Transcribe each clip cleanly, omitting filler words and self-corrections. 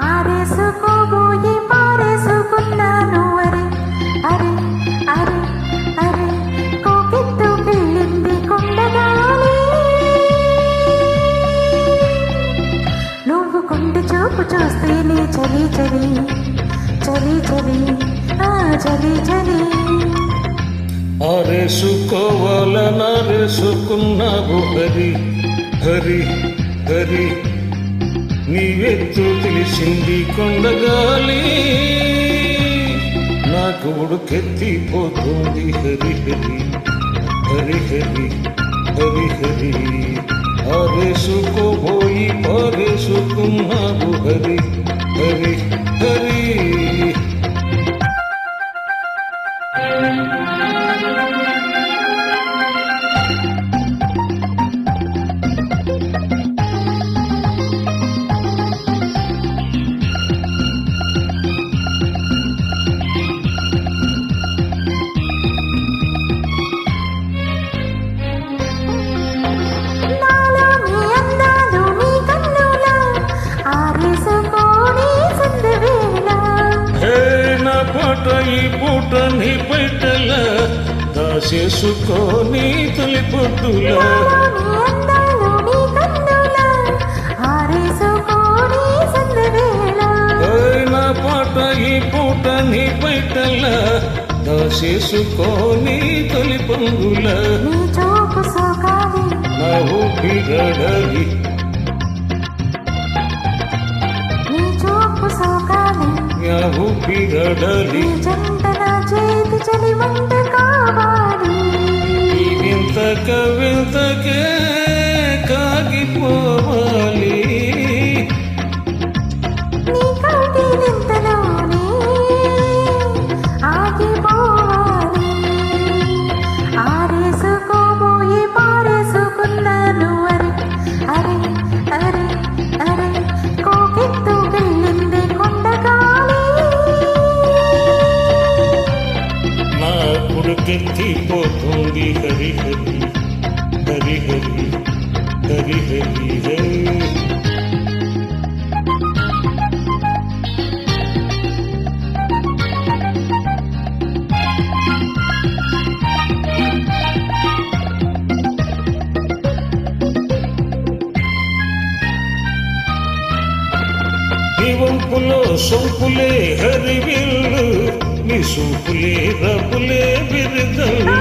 ఆరేసుకోబోయి పారేసుకున్నాను అరే అరే అరే అరే కోకెత్తు వెళ్ళింది కొండగాలి. నువ్వు కొండ చూపు చూస్తే నీ చలి చలి చలి చలి చలి చలి. ఆరేసుకోవాలనారేసుకున్నావు హరి హరి హరి నీవెత్తు తెలిసింది కొండగాలి. నాకు ఉడుకెత్తిపోతుంది హరి హరి హరి హరి హరి హరి. ఆరేసుకోబోయి పారేసుకున్నావు హరి హరి హరి. ఈ పూట నీ పైటల దాసేసుకొని తొలి పొద్దుల నా పాట ఈ పూట నీ పైటల దాసేసుకొని తొలి పొంగుల నా ఊపిరడలి ఊపిరడలి చేతి చలి వంట కావాలి. వింతకే కాగిపోవాలి. నీ కౌగిలింతలోనే ఆగిపోవాలి. ఆరేసుకోబోయి పారేసుకున్నాను అరే అరే అరే అరే కోకెత్తు వెళ్ళింది కొండగాలి. నా ఉడుకెత్తిపోతుంది హరి హరి హరి హరి హరి హరి హరి. వంపులో సొంపులే హరివిల్లు నీ సూపులే రపులే బిరుదల్లు.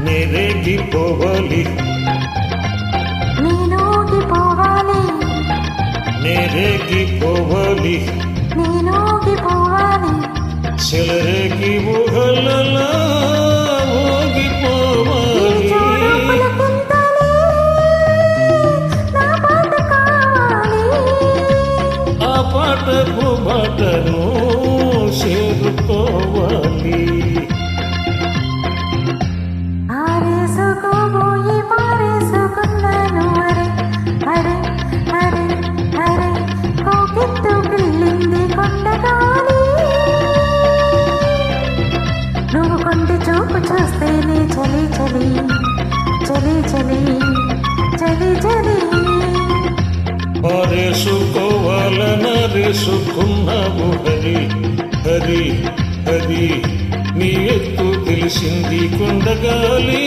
నేరేగిపోవాలి నేరేగిపోవాలి చెలరేగి ఊహలలో ఊగిపోవాలి. ఆ పాటకు బాటను చేరుకోవాలి. ఆరేసుకోబోయి పారేసుకున్నాను అరే అరే అరే అరే కోకెత్తు వెళ్ళింది కొండగాలి. నువ్వు కొంటి చూపు చూస్తే నీ చలి చలి చలి చలి చలి చలి. పారేసుకోవాలనారేసుకున్నావు హరి హరి హరి నీ ఎత్తు తెలిసింది కొండగాలి.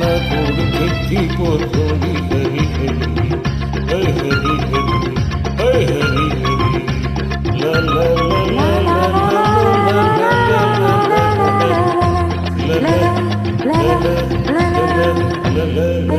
నా కొడుకెత్తిపోతుంది హరి హరి హరి హరి హరి హరి హరి లా లా లా లా లా లా లా లా లా లా లా లా లా లా లా.